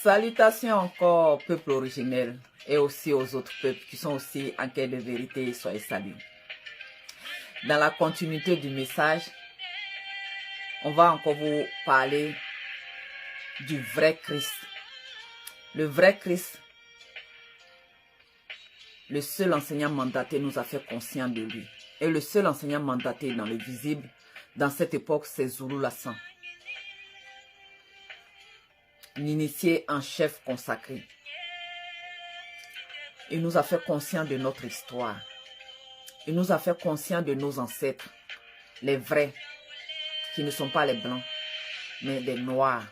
Salutations encore, peuple originel, et aussi aux autres peuples qui sont aussi en quête de vérité, soyez salués. Dans la continuité du message, on va encore vous parler du vrai Christ. Le vrai Christ, le seul enseignant mandaté nous a fait conscient de lui. Et le seul enseignant mandaté dans le visible, dans cette époque, c'est Zulu Lassan. L'initié en chef consacré. Il nous a fait conscient de notre histoire. Il nous a fait conscient de nos ancêtres, les vrais, qui ne sont pas les blancs, mais les noirs,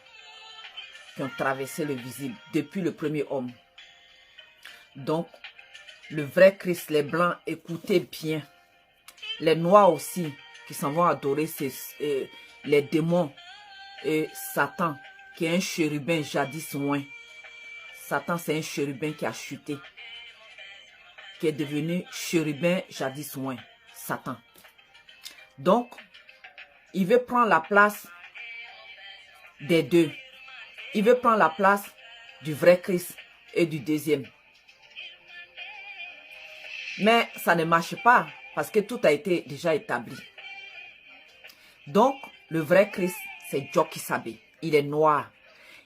qui ont traversé le visible depuis le premier homme. Donc, le vrai Christ, les blancs, écoutez bien. Les noirs aussi, qui s'en vont adorer les démons et Satan, qui est un chérubin jadis loin. Satan, c'est un chérubin qui a chuté, qui est devenu chérubin jadis loin. Satan. Donc, il veut prendre la place des deux. Il veut prendre la place du vrai Christ et du deuxième. Mais ça ne marche pas parce que tout a été déjà établi. Donc, le vrai Christ, c'est Djoki Sabé. Il est noir.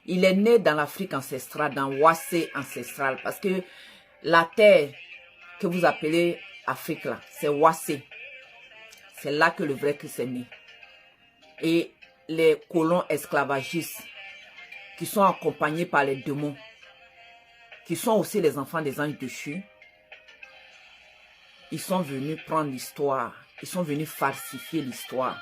Il est né dans l'Afrique ancestrale, dans Wassé ancestral. Parce que la terre que vous appelez Afrique, là, c'est Wassé. C'est là que le vrai Christ est né. Et les colons esclavagistes qui sont accompagnés par les démons, qui sont aussi les enfants des anges déchus, ils sont venus prendre l'histoire. Ils sont venus falsifier l'histoire.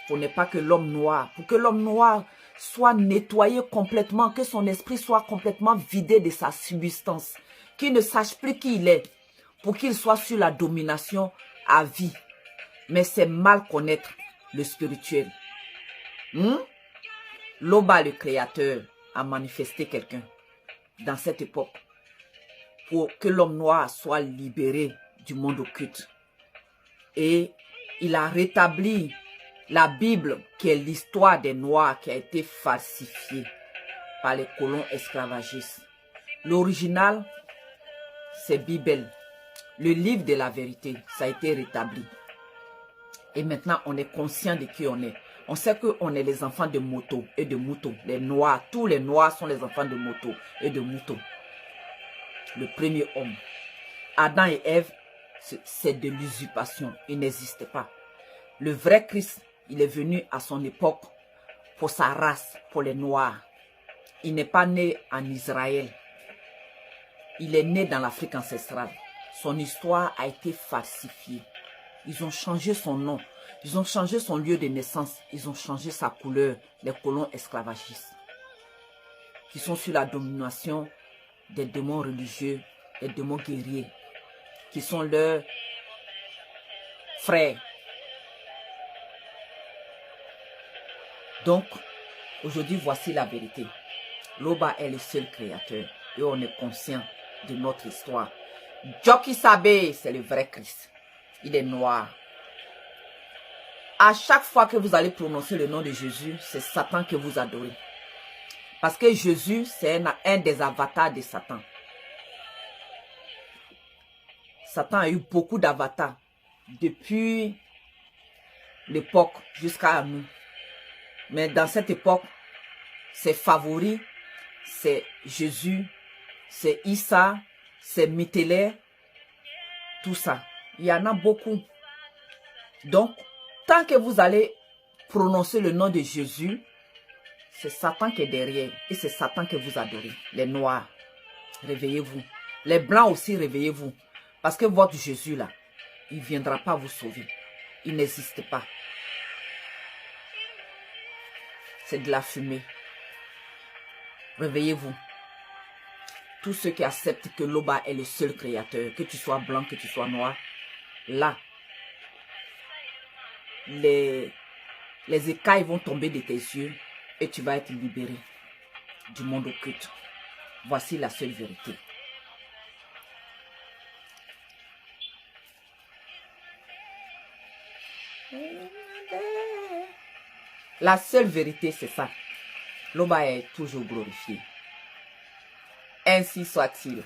Pour ne pas que l'homme noir, pour que l'homme noir soit nettoyé complètement, que son esprit soit complètement vidé de sa substance, qu'il ne sache plus qui il est, pour qu'il soit sur la domination à vie. Mais c'est mal connaître le spirituel. Loba, le créateur, a manifesté quelqu'un dans cette époque pour que l'homme noir soit libéré du monde occulte. Et il a rétabli la Bible, qui est l'histoire des Noirs, qui a été falsifiée par les colons esclavagistes. L'original, c'est Bible, le livre de la vérité. Ça a été rétabli. Et maintenant, on est conscient de qui on est. On sait qu'on est les enfants de Moto et de Mouto. Les Noirs, tous les Noirs sont les enfants de Moto et de Mouto. Le premier homme. Adam et Ève, c'est de l'usurpation. Il n'existe pas. Le vrai Christ, il est venu à son époque pour sa race, pour les Noirs. Il n'est pas né en Israël. Il est né dans l'Afrique ancestrale. Son histoire a été falsifiée. Ils ont changé son nom. Ils ont changé son lieu de naissance. Ils ont changé sa couleur. Les colons esclavagistes. Qui sont sous la domination des démons religieux, des démons guerriers. Qui sont leurs frères. Donc, aujourd'hui, voici la vérité. Loba est le seul créateur. Et on est conscient de notre histoire. Djoki Sabé, c'est le vrai Christ. Il est noir. À chaque fois que vous allez prononcer le nom de Jésus, c'est Satan que vous adorez. Parce que Jésus, c'est un des avatars de Satan. Satan a eu beaucoup d'avatars. Depuis l'époque jusqu'à nous. Mais dans cette époque, ses favoris, c'est Jésus, c'est Issa, c'est Mitélé, tout ça. Il y en a beaucoup. Donc, tant que vous allez prononcer le nom de Jésus, c'est Satan qui est derrière. Et c'est Satan que vous adorez. Les Noirs, réveillez-vous. Les Blancs aussi, réveillez-vous. Parce que votre Jésus là, il ne viendra pas vous sauver. Il n'existe pas. C'est de la fumée. Réveillez-vous. Tous ceux qui acceptent que Loba est le seul créateur, que tu sois blanc, que tu sois noir, là, les écailles vont tomber de tes yeux et tu vas être libéré du monde occulte. Voici la seule vérité. La seule vérité, c'est ça. Loba est toujours glorifié. Ainsi soit-il.